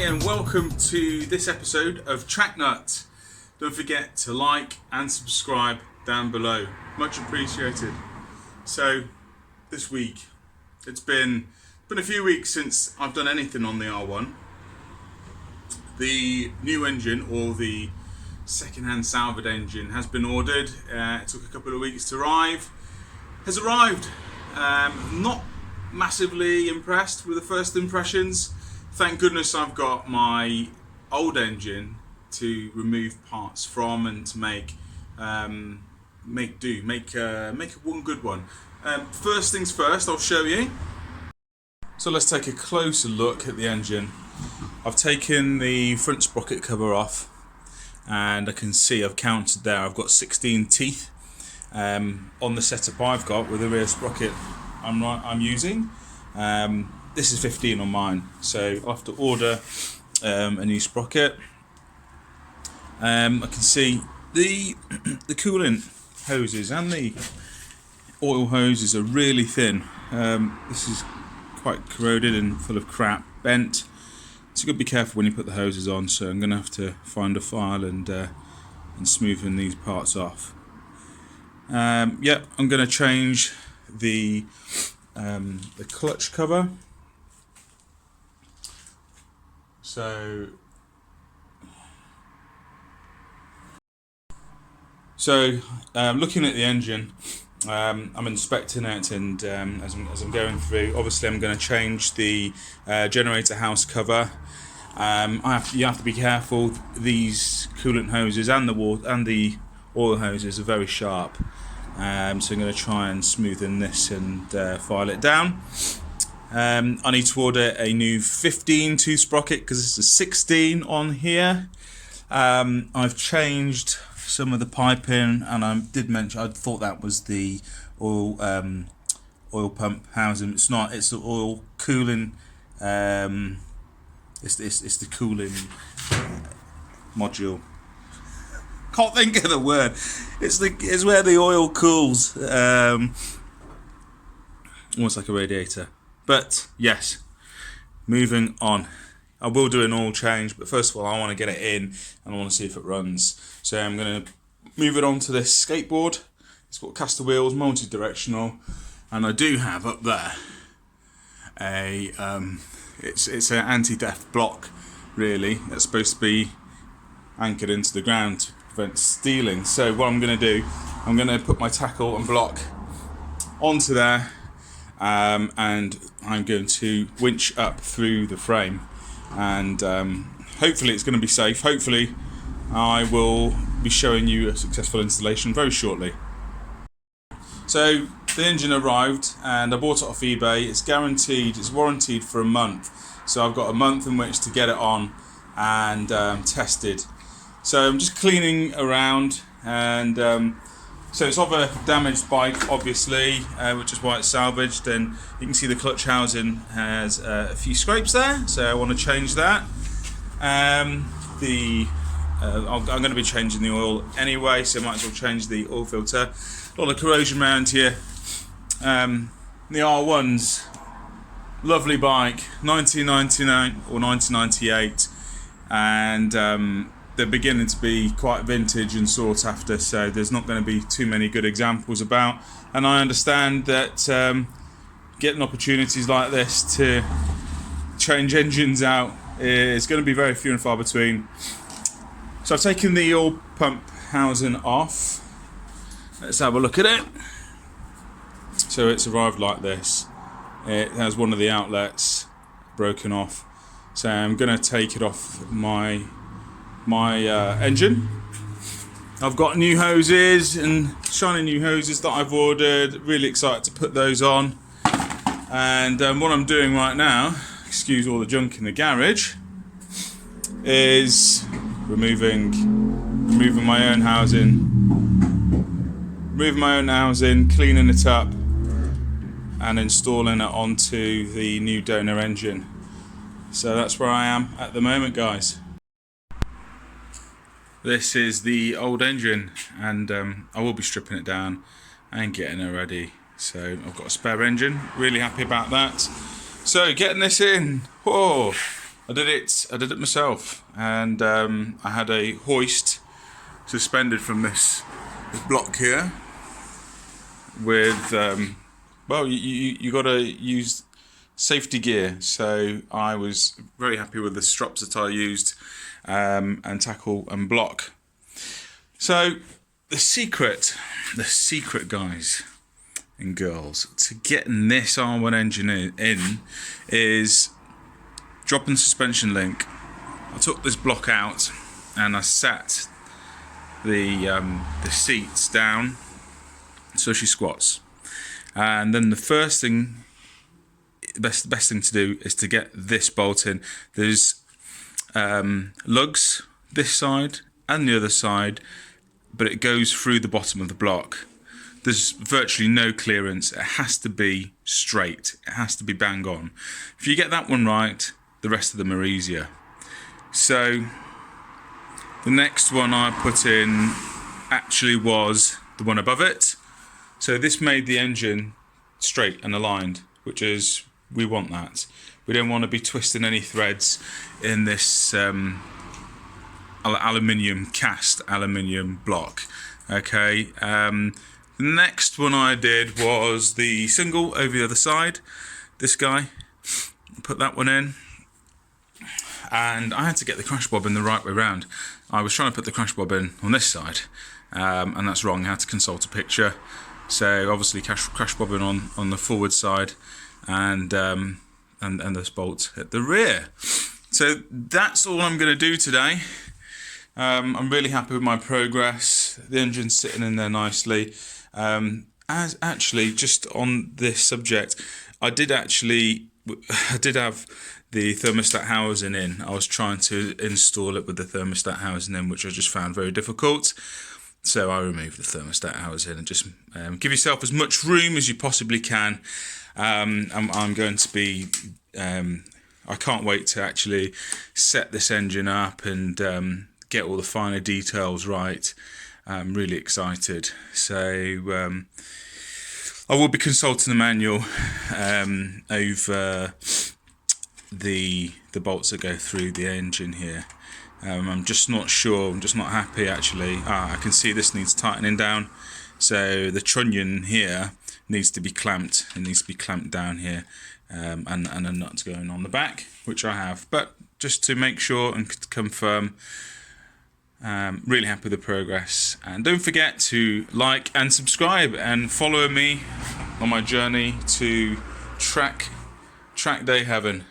and welcome to this episode of Track Nut. Don't forget to like and subscribe down below, much appreciated. So this week, it's been a few weeks since I've done anything on the R1. The new engine, or the second-hand salvage engine, has been ordered. It took a couple of weeks to arrive. Has arrived. Not massively impressed with the first impressions. Thank goodness I've got my old engine to remove parts from and to make one good one. First things first, I'll show you. So let's take a closer look at the engine. I've taken the front sprocket cover off, and I can see I've counted there. I've got 16 teeth on the setup I've got with the rear sprocket I'm using. This is 15 on mine, so I'll have to order a new sprocket. I can see the coolant hoses and the oil hoses are really thin. This is quite corroded and full of crap, bent. So you've got to be careful when you put the hoses on. So I'm going to have to find a file and smoothen these parts off. I'm going to change the clutch cover. So looking at the engine, I'm inspecting it, and as I'm going through, obviously I'm going to change the generator house cover. You have to be careful. These coolant hoses and the oil hoses are very sharp, so I'm going to try and smoothen this and file it down. I need to order a new 15 tooth sprocket because it's a 16 on here. I've changed some of the piping, and I did mention I thought that was the oil pump housing. It's not. It's the oil cooling. It's the cooling module. Can't think of the word. It's where the oil cools. Almost like a radiator. But yes, moving on. I will do an oil change, but first of all I want to get it in and I want to see if it runs. So I'm going to move it onto this skateboard. It's got caster wheels, multi-directional, and I do have up there it's an anti-theft block, really. That's supposed to be anchored into the ground to prevent stealing. So what I'm going to do, I'm going to put my tackle and block onto there, and I'm going to winch up through the frame, and hopefully it's going to be safe. Hopefully I will be showing you a successful installation very shortly. So the engine arrived and I bought it off eBay. It's guaranteed, it's warranted for a month, so I've got a month in which to get it on and tested. So I'm just cleaning around, and so it's of a damaged bike, obviously, which is why it's salvaged. And you can see the clutch housing has a few scrapes there, so I want to change that. I'm going to be changing the oil anyway, so I might as well change the oil filter. A lot of corrosion around here. The R1's lovely bike, 1999 or 1998, and they're beginning to be quite vintage and sought after, so there's not going to be too many good examples about. And I understand that getting opportunities like this to change engines out is going to be very few and far between. So I've taken the oil pump housing off. Let's have a look at it. So it's arrived like this. It has one of the outlets broken off. So I'm going to take it off my engine. I've got new hoses and shiny new hoses that I've ordered. Really excited to put those on. And what I'm doing right now, excuse all the junk in the garage, is removing my own housing, cleaning it up, and installing it onto the new donor engine. So that's where I am at the moment, guys. This is the old engine, and I will be stripping it down and getting it ready. So I've got a spare engine, really happy about that. So getting this in, I did it myself, and I had a hoist suspended from this block here with well, you got to use safety gear, so I was very happy with the strops that I used, and tackle and block. So the secret guys and girls to getting this R1 engine in is dropping the suspension link. I took this block out and I sat the seats down so she squats, and then the first thing, best thing to do is to get this bolt in. There's lugs this side and the other side, but it goes through the bottom of the block. There's virtually no clearance. It has to be straight. It has to be bang on. If you get that one right, the rest of them are easier. So the next one I put in actually was the one above it. So this made the engine straight and aligned, which is, we want that. We don't want to be twisting any threads in this cast aluminium block. Okay. The next one I did was the single over the other side. This guy, put that one in, and I had to get the crash bobbin the right way round. I was trying to put the crash bobbin on this side, and that's wrong. I had to consult a picture. So obviously crash bobbin on the forward side, and this bolt at the rear. So that's all I'm going to do today. I'm really happy with my progress. The engine's sitting in there nicely. As actually, just on this subject, I did have the thermostat housing in. I was trying to install it with the thermostat housing in, which I just found very difficult. So I removed the thermostat housing and just give yourself as much room as you possibly can. I'm going to be, I can't wait to actually set this engine up and get all the finer details right. I'm really excited. So I will be consulting the manual over the bolts that go through the engine here. I'm just not sure. I'm just not happy actually. I can see this needs tightening down. So the trunnion here needs to be clamped. It needs to be clamped down here, and a nut going on the back, which I have. But just to make sure and confirm, really happy with the progress. And don't forget to like and subscribe and follow me on my journey to track day heaven.